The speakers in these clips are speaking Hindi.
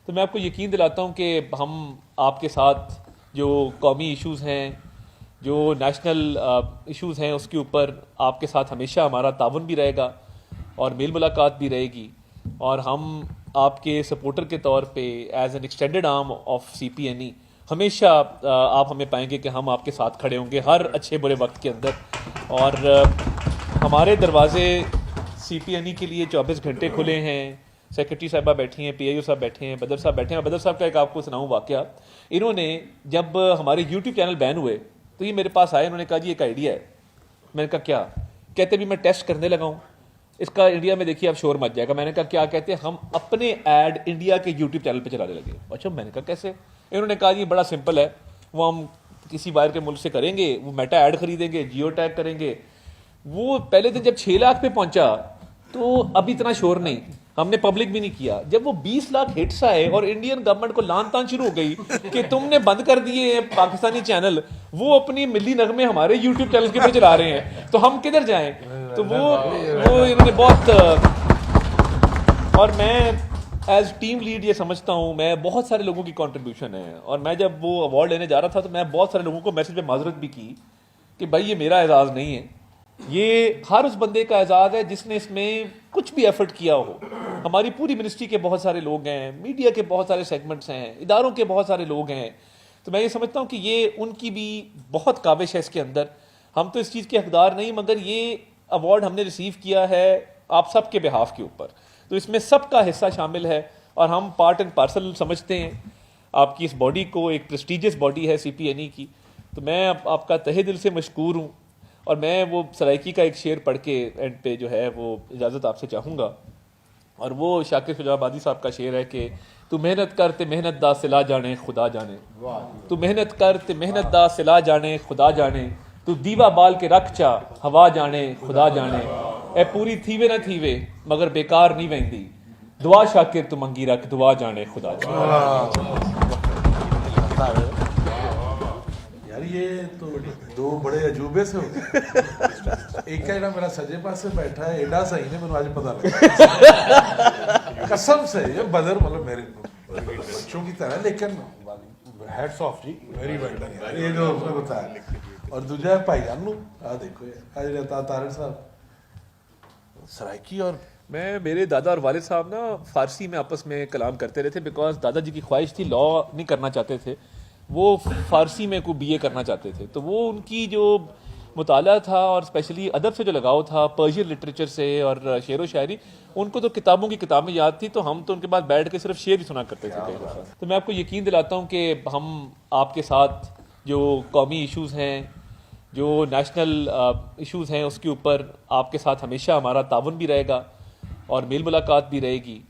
तो मैं आपको यकीन दिलाता हूँ कि हम आपके साथ जो कौमी इश्यूज़ हैं, जो नेशनल इश्यूज़ हैं, उसके ऊपर आपके साथ हमेशा हमारा ताउन भी रहेगा और मेल मुलाकात भी रहेगी। और हम आपके सपोर्टर के तौर पे as an extended arm of CPNE हमेशा आप हमें पाएंगे कि हम आपके साथ खड़े होंगे हर अच्छे बुरे वक्त के अंदर। और हमारे दरवाजे CPNE के लिए 24 घंटे खुले हैं। सेक्रेटरी साहबा बैठी हैं, PIO साहब बैठे हैं, बदर साहब बैठे हैं। बदर साहब का एक आपको सुनाऊं वाकया। इन्होंने जब हमारे YouTube चैनल बैन हुए तो ये मेरे पास आए, इन्होंने कहा जी एक आइडिया है। मैंने कहा क्या? कहते भी मैं टेस्ट करने लगा हूँ, इसका इंडिया में देखिए अब शोर मच जाएगा। मैंने कहा क्या? कहते हम अपने ऐड इंडिया के YouTube चैनल पे चलाने लगे। अच्छा, मैंने कहा कैसे? इन्होंने कहा जी बड़ा सिंपल है, वो हम किसी बाहर के मुल्क से करेंगे, वो मेटा ऐड खरीदेंगे, जियो टैग करेंगे। वो पहले दिन जब 6 लाख पे पहुंचा तो अब इतना शोर नहीं, हमने पब्लिक भी नहीं किया। जब वो 20 लाख हिट्स आए और इंडियन गवर्नमेंट को लान तान शुरू हो गई कि तुमने बंद कर दिए हैं पाकिस्तानी चैनल, वो अपनी मिली नगमे हमारे YouTube चैनल के पे चला रहे हैं, तो हम किधर जाएं? तो वो इन्होंने बहुत और मैं एज टीम लीड ये समझता हूँ, मैं बहुत सारे लोगों की कंट्रीब्यूशन है। और मैं जब वो अवार्ड लेने जा रहा था तो मैं बहुत सारे लोगों को मैसेज पे माजरत भी की कि भाई ये मेरा एजाज़ नहीं है, ये हर उस बंदे का एजाज़ है जिसने इसमें कुछ भी एफर्ट किया हो। हमारी पूरी मिनिस्ट्री के बहुत सारे लोग हैं, मीडिया के बहुत सारे सेगमेंट्स हैं, इदारों के बहुत सारे लोग हैं। तो मैं ये समझता हूँ कि ये उनकी भी बहुत काविश है इसके अंदर। हम तो इस चीज़ के हकदार नहीं, मगर ये अवार्ड हमने रिसीव किया है आप सब के बिहाफ के ऊपर, तो इसमें सबका हिस्सा शामिल है और हम पार्ट एंड पार्सल समझते हैं आपकी इस बॉडी को। एक प्रेस्टिजियस बॉडी है CPNE की। तो मैं आपका तहे दिल से मशकूर हूँ। और मैं वो सराइकी का एक शेर पढ़ के एंड पे जो है वो इजाज़त आपसे चाहूँगा। और वो शाकिर खुजाबादी साहब का शेर है कि तू मेहनत कर ते मेहनत दा सिला जाने खुदा जाने, तू मेहनत कर ते मेहनत दा सिला जाने खुदा जाने, तू दीवा बाल के रख चा हवा जाने खुदा जाने, ए पूरी थीवे ना थीवे मगर बेकार नहीं वेंदी, दुआ शाकिर तू मंगी रख दुआ जाने खुदा जाने। यार ये तो दो बड़े अजूबे से हो गए। एक है मेरा सजे पास से बैठा है, एडा सही ने मैंने आज पता लगा कसम से। ये बदर मतलब मेरे बच्चों की तरह, लेकिन हैट्स ऑफ जी, वेरी वेल डन यार, ये जो उसने बताया। और दूसरा भाईजान नु आ देखो यार, तारड़ साहब सराइकी। और मैं मेरे दादा और वालिद साहब ना फारसी में आपस में कलाम करते रहे थे, बिकॉज दादाजी की ख्वाहिश थी, लॉ नहीं करना चाहते थे, वो फारसी में को BA करना चाहते थे। तो वो उनकी जो मुताला था और स्पेशली अदब से जो लगाव था, पर्शियन लिटरेचर से और शेर व शायरी, उनको तो किताबों की किताबें याद थी, तो हम तो उनके पास बैठ के सिर्फ शेर ही सुना करते थे कई दफ़ा। तो मैं आपको यकीन दिलाता हूँ कि हम आपके साथ जो कौमी इश्यूज़ हैं, जो नेशनल इश्यूज़ हैं, उसके ऊपर आपके साथ हमेशा हमारा ताउन भी रहेगा और मेल मुलाकात भी रहेगी।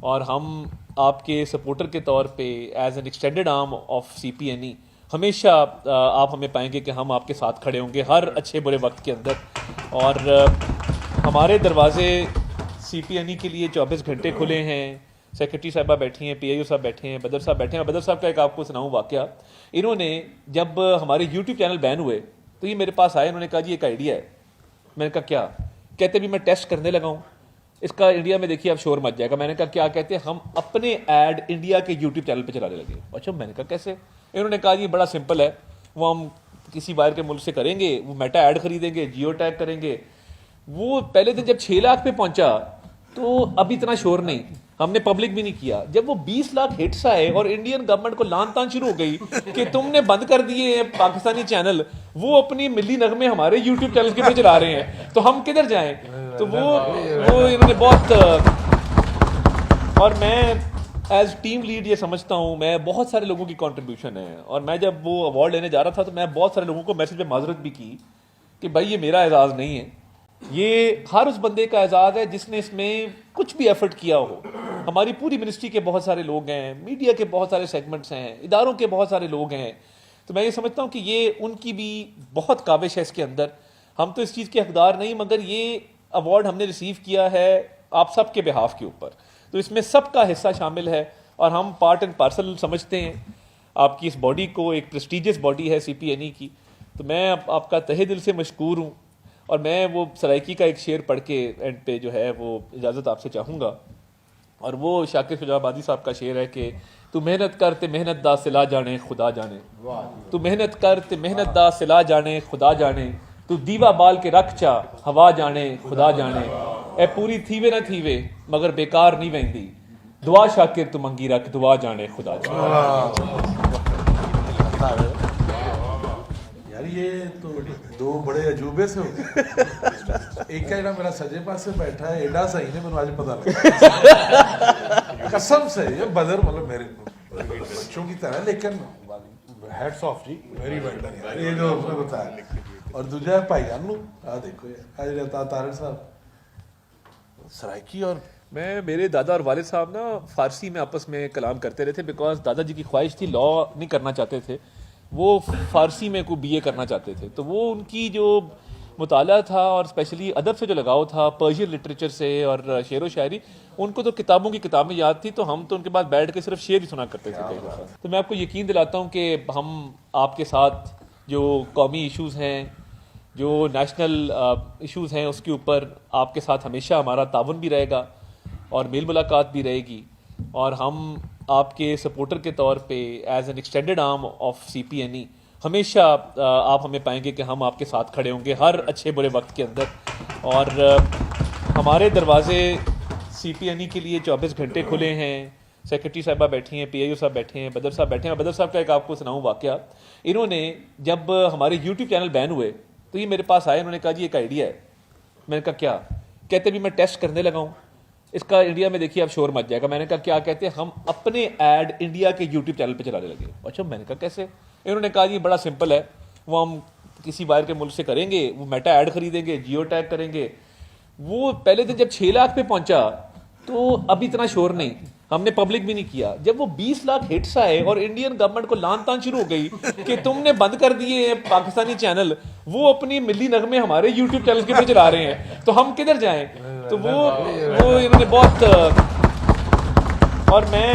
और हम आपके सपोर्टर के तौर पे as an extended arm of CPNE हमेशा आप हमें पाएंगे कि हम आपके साथ खड़े होंगे हर अच्छे बुरे वक्त के अंदर। और हमारे दरवाजे CPNE के लिए 24 घंटे खुले हैं। सेक्रेटरी साहबा बैठी हैं, PIO साहब बैठे हैं, बदर साहब बैठे हैं। बदर साहब का एक आपको सुनाऊं वाकया। इन्होंने जब हमारे YouTube चैनल बैन हुए तो ये मेरे पास आए, इन्होंने कहा जी एक आइडिया है। मैंने कहा क्या? कहते भी मैं टेस्ट करने लगा हूँ, इसका इंडिया में देखिए अब शोर मच जाएगा। मैंने कहा क्या? कहते हम अपने ऐड इंडिया के YouTube चैनल पे चलाने लगे। अच्छा, मैंने कहा कैसे? इन्होंने कहा जी बड़ा सिंपल है, वो हम किसी बाहर के मुल्क से करेंगे, वो मेटा ऐड खरीदेंगे, जियो टैग करेंगे। वो पहले दिन जब 6 लाख पे पहुंचा तो अब इतना शोर नहीं, हमने पब्लिक भी नहीं किया। जब वो 20 लाख हिट्स आए और इंडियन गवर्नमेंट को लान तान शुरू हो गई कि तुमने बंद कर दिए हैं पाकिस्तानी चैनल, वो अपनी मिली नगमे हमारे YouTube चैनल के पे चला रहे हैं, तो हम किधर जाएं? तो वो इन्होंने बहुत और मैं एज टीम लीड ये समझता हूँ, मैं बहुत सारे लोगों की कंट्रीब्यूशन है। और मैं जब वो अवार्ड लेने जा रहा था तो मैं बहुत सारे लोगों को मैसेज पे माजरत भी की कि भाई ये मेरा एजाज़ नहीं है, ये हर उस बंदे का एजाज़ है जिसने इसमें कुछ भी एफर्ट किया हो। हमारी पूरी मिनिस्ट्री के बहुत सारे लोग हैं, मीडिया के बहुत सारे सेगमेंट्स हैं, इदारों के बहुत सारे लोग हैं। तो मैं ये समझता हूँ कि ये उनकी भी बहुत काविश है इसके अंदर। हम तो इस चीज़ के हकदार नहीं, मगर ये अवार्ड हमने रिसीव किया है आप सब के बिहाफ के ऊपर, तो इसमें सबका हिस्सा शामिल है और हम पार्ट एंड पार्सल समझते हैं आपकी इस बॉडी को। एक प्रेस्टिजियस बॉडी है CPNE की। तो मैं आपका तहे दिल से मशकूर हूँ। और मैं वो सराइकी का एक शेर पढ़ के एंड पे जो है वो इजाज़त आपसे चाहूँगा। और वो शाकिर शुजाबादी साहब का शेर है कि तू मेहनत कर ते मेहनत दा सिला जाने खुदा जाने, तू मेहनत कर ते मेहनत दा सिला जाने खुदा जाने, तू दीवा बाल के रख चा हवा जाने खुदा जाने, ए पूरी थीवे ना थीवे मगर बेकार नहीं वेंदी, दुआ शाकिर तू मंगी रख दुआ जाने खुदा जाने। यार ये तो दो बड़े अजूबे से हो गए। एक का ਜਿਹੜਾ मेरा सजे पासे बैठा है एडा सही ने मैंने आज पता लगा कसम से ये बदर मतलब मेरे बच्चों की तरह, लेकिन हैट्स ऑफ जी, वेरी वेल डन यार ये जो आपने बताया। और दूसरा भाईजान नु आ देखो यार आज तारड़ साहब सराइकी और मेरे दादा और वालिद साहब ना फारसी में आपस में कलाम करते रहे थे, बिकॉज दादाजी की ख्वाहिश थी, लॉ नहीं करना चाहते थे, वो फारसी में को बीए करना चाहते थे। तो वो उनकी जो मुताला था और स्पेशली अदब से जो लगाव था, पर्शियन लिटरेचर से और शेर व शायरी, उनको तो किताबों की किताबें याद थी, तो हम तो उनके बाद बैठ के सिर्फ शेर ही सुना करते थे कई दफ़ा। तो मैं आपको यकीन दिलाता हूँ कि हम आपके साथ जो कौमी इश्यूज़ हैं, जो नेशनल इश्यूज़ हैं, उसके ऊपर आपके साथ हमेशा हमारा ताउन भी रहेगा और मेल मुलाकात भी रहेगी। और हम आपके सपोर्टर के तौर पे as an extended arm of CPNE हमेशा आप हमें पाएंगे कि हम आपके साथ खड़े होंगे हर अच्छे बुरे वक्त के अंदर। और हमारे दरवाजे CPNE के लिए 24 घंटे खुले हैं। सेक्रेटरी साहबा बैठी हैं, PIO साहब बैठे हैं, बदर साहब बैठे हैं। बदर साहब का एक आपको सुनाऊँ वाकया, इन्होंने जब हमारे YouTube चैनल बैन हुए तो ये मेरे पास आए, इन्होंने कहा जी एक आइडिया है। मैंने कहा क्या? कहते भी मैं टेस्ट करने लगा हूँ, इसका इंडिया में देखिए अब शोर मच जाएगा। मैंने कहा क्या? कहते हम अपने ऐड इंडिया के YouTube चैनल पे चलाने लगे। अच्छा, मैंने कहा कैसे? इन्होंने कहा जी बड़ा सिंपल है, वो हम किसी बाहर के मुल्क से करेंगे, वो मेटा ऐड खरीदेंगे, जियो टैग करेंगे। वो पहले दिन जब 6 लाख पे पहुंचा तो अभी इतना शोर नहीं, हमने पब्लिक भी नहीं किया। जब वो 20 लाख हिट्स आए और इंडियन गवर्नमेंट को लान तान शुरू हो गई कि तुमने बंद कर दिए हैं पाकिस्तानी चैनल, वो अपनी मिली नगमे हमारे YouTube चैनल के पे चला रहे हैं, तो हम किधर जाएं? तो वो इन्होंने बहुत, और मैं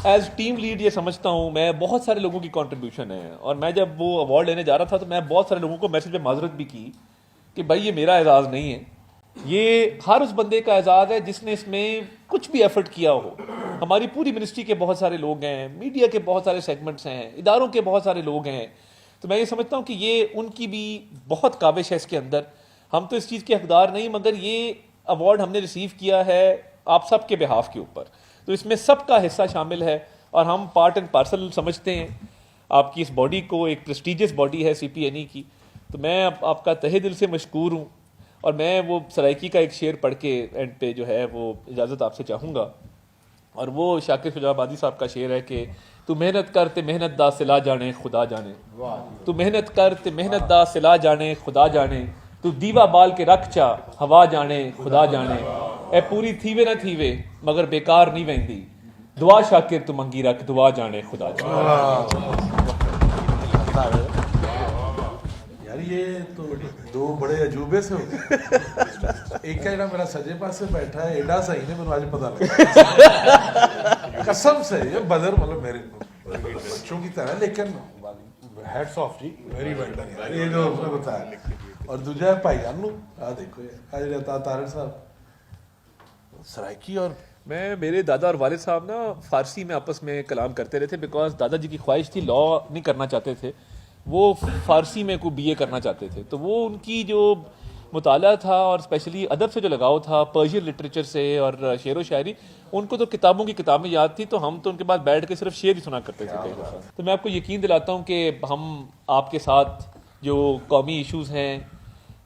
एज टीम लीड ये समझता हूँ, मैं बहुत सारे लोगों की कंट्रीब्यूशन है। और मैं जब वो अवार्ड लेने जा रहा था तो मैं बहुत सारे लोगों को मैसेज पे माजरत भी की कि भाई ये मेरा एजाज़ नहीं है, ये हर उस बंदे का एजाज़ है जिसने इसमें कुछ भी एफर्ट किया हो। हमारी पूरी मिनिस्ट्री के बहुत सारे लोग हैं, मीडिया के बहुत सारे सेगमेंट्स हैं, इदारों के बहुत सारे लोग हैं। तो मैं ये समझता हूँ कि ये उनकी भी बहुत काविश है इसके अंदर। हम तो इस चीज़ के हकदार नहीं, मगर ये अवार्ड हमने रिसीव किया है आप सब के बिहाफ के ऊपर, तो इसमें सबका हिस्सा शामिल है और हम पार्ट एंड पार्सल समझते हैं आपकी इस बॉडी को। एक प्रेस्टीजियस बॉडी है CPNE की। तो मैं आपका तहे दिल से मशकूर हूँ। और मैं वो सराइकी का एक शेर पढ़ के एंड पे जो है वो इजाज़त आपसे चाहूँगा। और वो शाकिर शुजाबादी साहब का शेर है कि तू मेहनत कर ते मेहनत दा सिला जाने खुदा जाने, तू मेहनत कर ते मेहनत दा सिला जाने खुदा जाने, तू दीवा बाल के रख चा हवा जाने खुदा जाने, ए पूरी थीवे ना थीवे मगर बेकार नहीं वेंदी, दुआ शाकिर तू मंगी रख दुआ जाने खुदा जाने। यार ये तो दो बड़े अजूबे से हो गए। एक का ਜਿਹੜਾ मेरा सजे पासे बैठा है एडा सही ने मैंने आज पता लगा कसम से ये बदर मतलब मेरे बच्चों की तरह, लेकिन हैट्स ऑफ जी, वेरी वेल डन यार ये जो आपने बताया। और दूसरा भाईजान नु आ देखो यार आज तारड़ साहब सराइकी। और मेरे दादा और वालिद साहब ना फारसी में आपस में कलाम करते रहे थे, बिकॉज दादाजी की ख्वाहिश थी, लॉ नहीं करना चाहते थे, वो फारसी में को BA करना चाहते थे। तो वो उनकी जो मुताला था और स्पेशली अदब से जो लगाव था, पर्शियन लिटरेचर से और शेर व शायरी, उनको तो किताबों की किताबें याद थी, तो हम तो उनके बाद बैठ के सिर्फ शेर ही सुना करते थे कई दफ़ा। तो मैं आपको यकीन दिलाता हूँ कि हम आपके साथ जो कौमी इश्यूज़ हैं,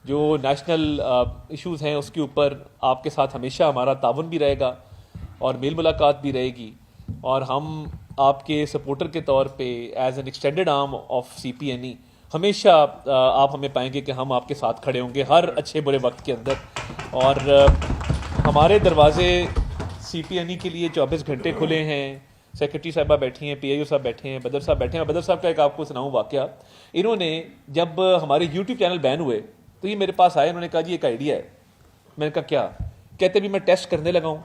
जो नेशनल इश्यूज़ हैं, उसके ऊपर आपके साथ हमेशा हमारा ताउन भी रहेगा और मेल मुलाकात भी रहेगी। और हम आपके सपोर्टर के तौर पे as an extended arm of CPNE हमेशा आप हमें पाएंगे कि हम आपके साथ खड़े होंगे हर अच्छे बुरे वक्त के अंदर। और हमारे दरवाजे CPNE के लिए 24 घंटे खुले हैं। सेक्रेटरी साहबा बैठी हैं, PIO साहब बैठे हैं, बदर साहब बैठे हैं। बदर साहब का एक आपको सुनाऊँ वाकया, इन्होंने जब हमारे YouTube चैनल बैन हुए तो ये मेरे पास आए, इन्होंने कहा जी एक आइडिया है। मैंने कहा क्या? कहते भी मैं टेस्ट करने लगा हूँ,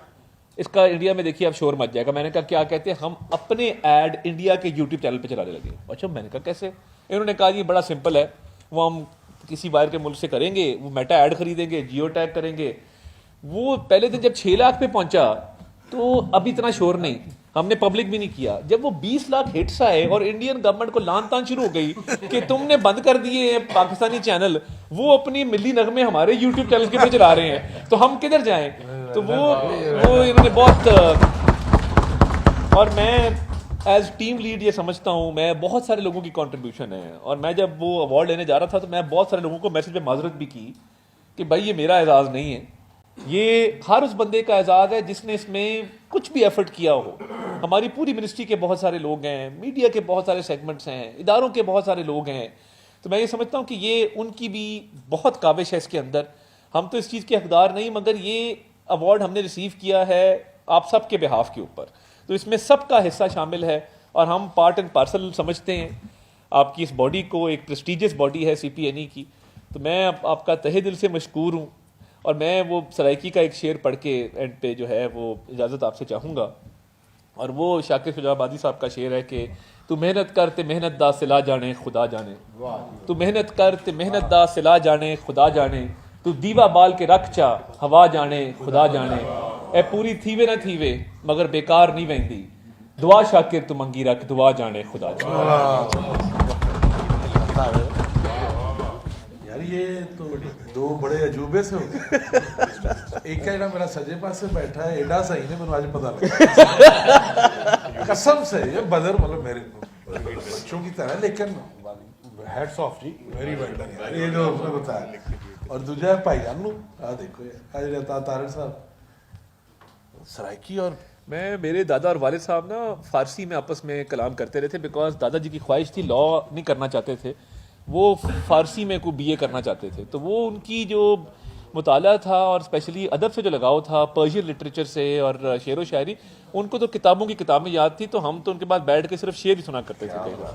इसका इंडिया में देखिए अब शोर मच जाएगा। मैंने कहा क्या? कहते हम अपने ऐड इंडिया के YouTube चैनल पे चलाने लगे। अच्छा, मैंने कहा कैसे? इन्होंने कहा जी बड़ा सिंपल है, वो हम किसी बाहर के मुल्क से करेंगे, वो मेटा ऐड खरीदेंगे, जियो टैग करेंगे। वो पहले दिन जब 6 लाख पे पहुंचा तो अब इतना शोर नहीं, हमने पब्लिक भी नहीं किया। जब वो 20 लाख हिट्स आए और इंडियन गवर्नमेंट को लान तान शुरू हो गई कि तुमने बंद कर दिए हैं पाकिस्तानी चैनल, वो अपनी मिली नगमे हमारे यूट्यूब चैनल के पे चला रहे हैं, तो हम किधर जाएं? तो वो इन्होंने बहुत और मैं एज टीम लीड ये समझता हूँ, मैं बहुत सारे लोगों की कंट्रीब्यूशन है। और मैं जब वो अवार्ड लेने जा रहा था तो मैं बहुत सारे लोगों को मैसेज पे माजरत भी की कि भाई ये मेरा एजाज़ नहीं है, ये हर उस बंदे का एजाज़ है जिसने इसमें कुछ भी एफर्ट किया हो। हमारी पूरी मिनिस्ट्री के बहुत सारे लोग हैं, मीडिया के बहुत सारे सेगमेंट्स हैं, इदारों के बहुत सारे लोग हैं। तो मैं ये समझता हूँ कि ये उनकी भी बहुत काविश है इसके अंदर। हम तो इस चीज़ के हकदार नहीं, मगर ये अवार्ड हमने रिसीव किया है आप सब के बिहाफ के ऊपर, तो इसमें सबका हिस्सा शामिल है और हम पार्ट एंड पार्सल समझते हैं आपकी इस बॉडी को। एक प्रेस्टिजियस बॉडी है CPNE की। तो मैं आपका तहे दिल से मशकूर हूँ। और मैं वो सराइकी का एक शेर पढ़ के एंड पे जो है वो इजाज़त आपसे चाहूँगा। और वो शाकिर शुजाबादी साहब का शेर है कि तू मेहनत कर ते मेहनत दा सिला जाने खुदा जाने, तू मेहनत कर ते मेहनत दा सिला जाने खुदा जाने, तू दीवा बाल के रख चा हवा जाने खुदा जाने, ए पूरी थीवे ना थीवे मगर बेकार नहीं वेंदी, दुआ शाकिर तू मंगी रख दुआ जाने खुदा जाने। यार ये तो दो बड़े अजूबे से हो गए। एक का ਜਿਹੜਾ मेरा सजे पास से बैठा है एडा सही ने मैंने आज पता लगा कसम से। ये बदर मतलब मेरे बच्चों की तरह, लेकिन हैट्स ऑफ जी, वेरी वेल डन यार ये जो उसने बताया। और दूसरा भाईजान नु आ देखो यार आज रहता तारड़ साहब सराइकी। और मैं मेरे दादा और वालिद साहब ना फारसी में आपस में कलाम करते रहे थे, बिकॉज दादाजी की ख्वाहिश थी, लॉ नहीं करना चाहते थे, वो फारसी में को BA करना चाहते थे। तो वो उनकी जो मुताला था और स्पेशली अदब से जो लगाव था, पर्शियन लिटरेचर से और शेर व शायरी, उनको तो किताबों की किताबें याद थी। तो हम तो उनके बाद बैठ के सिर्फ शेर ही सुना करते थे कई दफ़ा।